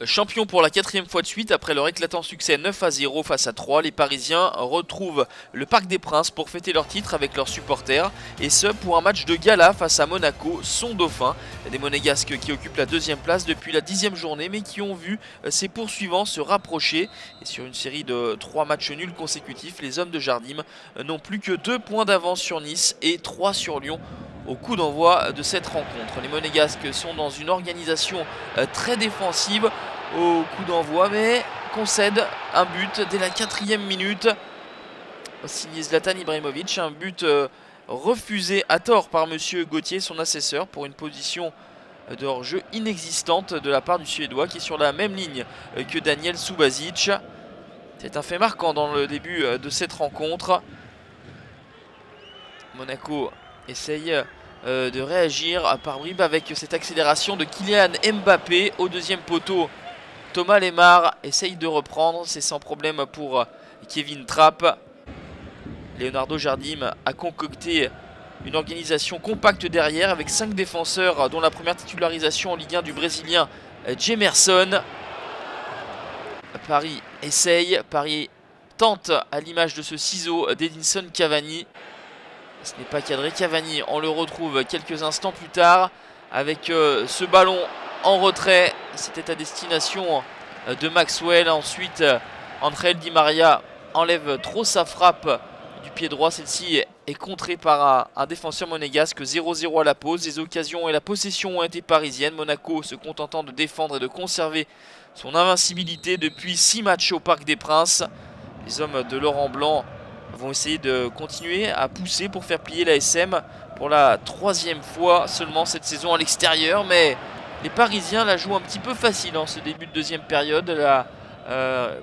Champion pour la 4e fois de suite, après leur éclatant succès 9-0 face à 3, les Parisiens retrouvent le Parc des Princes pour fêter leur titre avec leurs supporters, et ce pour un match de gala face à Monaco, son dauphin. Des Monégasques qui occupent la 2e place depuis la 10e journée, mais qui ont vu ses poursuivants se rapprocher. Et sur une série de 3 matchs nuls consécutifs, les hommes de Jardim n'ont plus que 2 points d'avance sur Nice et 3 sur Lyon au coup d'envoi de cette rencontre. Les Monégasques sont dans une organisation très défensive au coup d'envoi, mais concèdent un but dès la 4e minute, signé Zlatan Ibrahimovic, un but refusé à tort par monsieur Gauthier, son assesseur, pour une position de hors-jeu inexistante de la part du Suédois, qui est sur la même ligne que Daniel Subasic. C'est un fait marquant dans le début de cette rencontre. Monaco essaye de réagir par bribes avec cette accélération de Kylian Mbappé au 2e poteau. Thomas Lemar essaye de reprendre, c'est sans problème pour Kevin Trapp. Leonardo Jardim a concocté une organisation compacte derrière avec 5 défenseurs, dont la première titularisation en Ligue 1 du Brésilien Gemerson. Paris essaye, Paris tente à l'image de ce ciseau d'Edinson Cavani. Ce n'est pas cadré. Cavani, on le retrouve quelques instants plus tard avec ce ballon en retrait. C'était à destination de Maxwell. Ensuite, Angel Di Maria enlève trop sa frappe du pied droit. Celle-ci est contrée par un défenseur monégasque. 0-0 à la pause. Les occasions et la possession ont été parisiennes. Monaco se contentant de défendre et de conserver son invincibilité depuis 6 matchs au Parc des Princes. Les hommes de Laurent Blanc vont essayer de continuer à pousser pour faire plier l'ASM pour la 3e fois seulement cette saison à l'extérieur, mais les Parisiens la jouent un petit peu facile en ce début de 2e période. La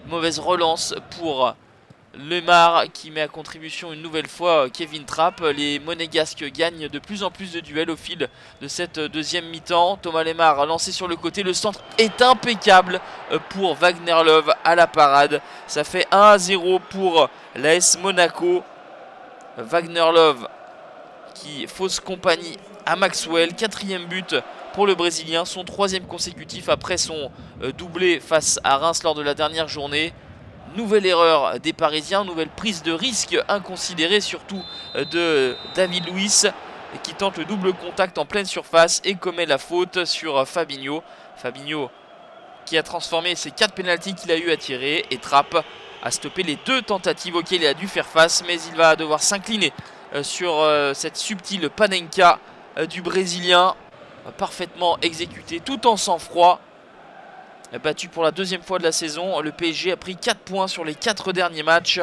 mauvaise relance pour Lemar qui met à contribution une nouvelle fois Kevin Trapp. Les Monégasques gagnent de plus en plus de duels au fil de cette 2e mi-temps. Thomas Lemar lancé sur le côté, le centre est impeccable pour Wagner Love à la parade. Ça fait 1-0 pour l'AS Monaco. Wagner Love qui fausse compagnie à Maxwell. 4e but pour le Brésilien, son 3e consécutif après son doublé face à Reims lors de la dernière journée. Nouvelle erreur des Parisiens, nouvelle prise de risque inconsidérée surtout de David Luiz qui tente le double contact en pleine surface et commet la faute sur Fabinho. Fabinho qui a transformé ses 4 pénaltys qu'il a eu à tirer, et Trapp a stoppé les 2 tentatives auxquelles il a dû faire face, mais il va devoir s'incliner sur cette subtile panenka du Brésilien, parfaitement exécuté tout en sang-froid. Battu pour la 2e fois de la saison, le PSG a pris 4 points sur les 4 derniers matchs.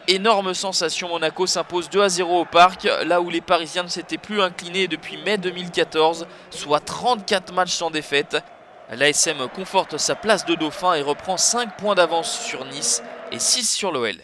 Énorme sensation, Monaco s'impose 2-0 au Parc, là où les Parisiens ne s'étaient plus inclinés depuis mai 2014, soit 34 matchs sans défaite. L'ASM conforte sa place de dauphin et reprend 5 points d'avance sur Nice et 6 sur l'OL.